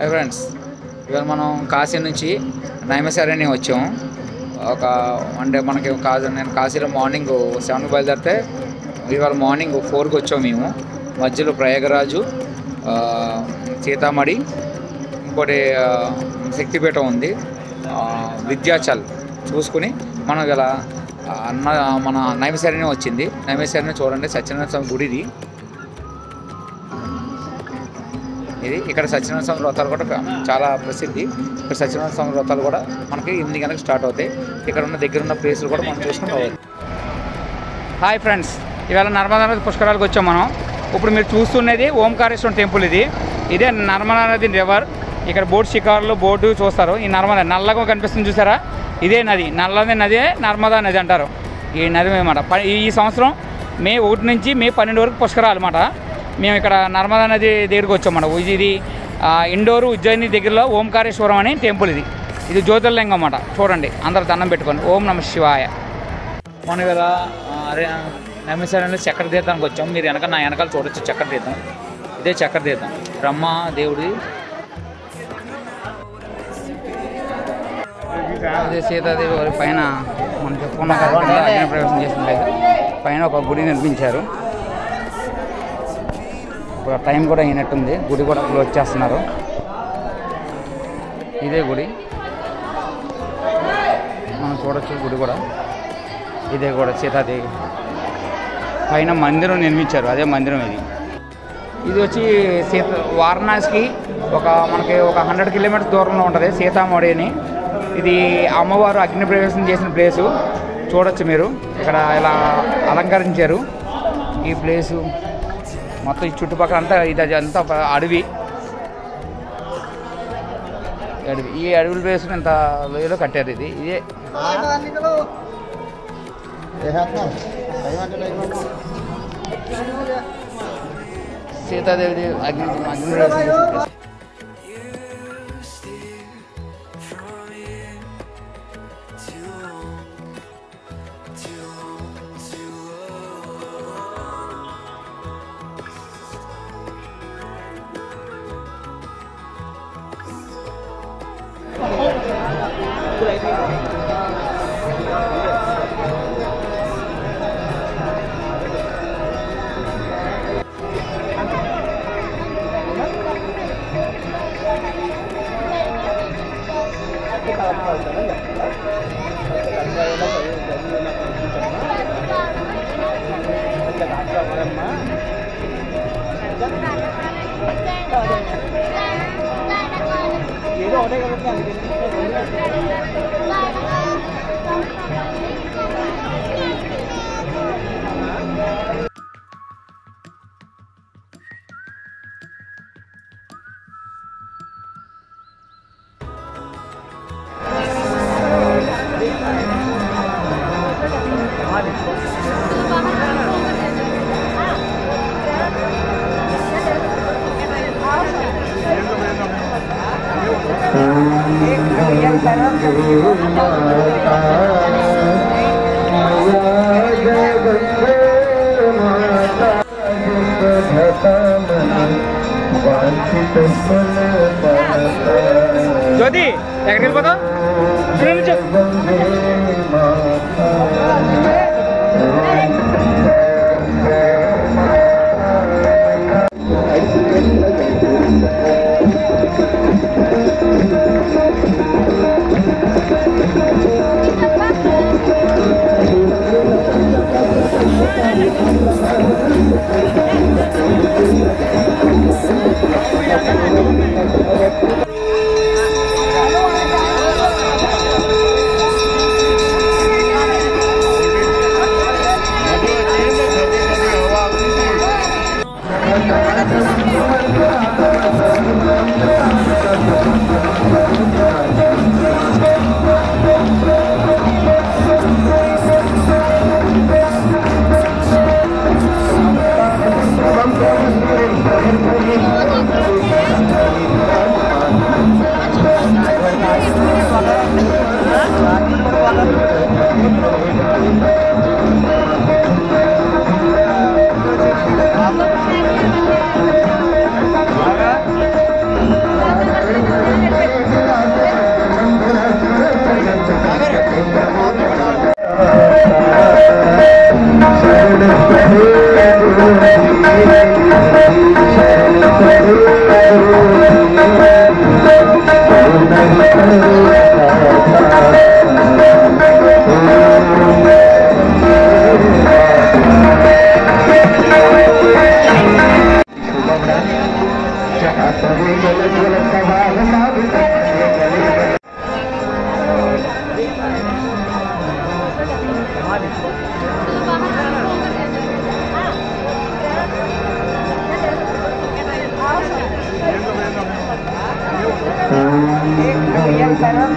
Hi friends, ఇవాళ మనం కాశీ నుంచి నైమిషారణ్య వచ్చాము. అంటే మనకి నేను కాశీలో మార్నింగ్ 7కి బయలుదేరితే ఇవాళ మార్నింగ్ 4కి వచ్చాము. మేము మధ్యలో ప్రయాగరాజు, సీతామఢి, ఇంకోటి శక్తిపీఠం ఉంది, విద్యాచల్ చూసుకుని మనం ఇలా మన నైమిషారణ్యం వచ్చింది. నైమిషారణ్యం చూడండి, సత్యనారాయణ స్వామి గుడి ఇది. ఇక్కడ సత్యనారాయణ స్వామి వ్రతాలు కూడా చాలా ప్రసిద్ధి. ఇక్కడ సత్యనారాయణ స్వామి వ్రతాలు కూడా మనకి 8 గంటలకు స్టార్ట్ అవుతాయి. ఇక్కడ ఉన్న దగ్గర ఉన్న ప్లేసులు కూడా మనం చూసుకుని రావాలి. హాయ్ ఫ్రెండ్స్, ఇవాళ నర్మదా నది పుష్కరాలకు వచ్చాం మనం. ఇప్పుడు మీరు చూస్తున్నది ఓంకారేశ్వరం టెంపుల్. ఇదే నర్మదా నది రివర్. ఇక్కడ బోట్ షికారులు బోటు చూస్తారు. ఈ నర్మదా నల్లగా కనిపిస్తుంది చూసారా, ఇదే నది. నల్లది నదే నర్మదా నది అంటారు. ఈ నది అన్నమాట. ఈ సంవత్సరం మే 1 నుంచి మే 12 వరకు పుష్కరాలు అన్నమాట. మేము ఇక్కడ నర్మదా నది దగ్గరికి వచ్చామన్నమాట. ఇది ఇండోరు ఉజ్జయిని దగ్గరలో ఓంకారేశ్వరం అని టెంపుల్. ఇది జ్యోతిర్లింగం అన్నమాట. చూడండి, అందరూ దండం పెట్టుకోండి, ఓం నమ శివాయ. మనం ఇవాళ నైమిషారణ్యంలో చక్ర తీర్థానికి వచ్చాము. మీరు నా వెనకాల చూడొచ్చు చక్ర తీర్థం. ఇదే చక్ర తీర్థం, బ్రహ్మ దేవుడి. అదే సీతాదేవి పైన మనం చెప్పుకున్న అగ్ని ప్రవేశం చేసిన పైన ఒక గుడి నిర్మించారు. ఇప్పుడు టైం కూడా అయినట్టుంది, గుడి కూడా క్లోజ్ చేస్తున్నారు. ఇదే గుడి మనం చూడొచ్చు. గుడి కూడా ఇదే కూడా సీతాదేవి పైన మందిరం నిర్మించారు. అదే మందిరం ఇది వచ్చి వారణాసికి మనకి ఒక 100 కిలోమీటర్స్ దూరంలో ఉంటుంది సీతామఢి అని. ఇది అమ్మవారు అగ్ని ప్రవేశం చేసిన ప్లేసు. చూడొచ్చు మీరు, ఇక్కడ ఇలా అలంకరించారు ఈ ప్లేసు మొత్తం. ఈ చుట్టుపక్కల అంతా అంతా అడవి. ఈ అడవుల ప్లేస్ ఇంత లోయలో కట్టారు. ఇదే సీతాదేవి అగ్ని ప్రవేశం చేసిన ప్లేస్. జ్యోతి ఎక్కడికి వెళ్ళిపోతావు?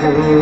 Thank you.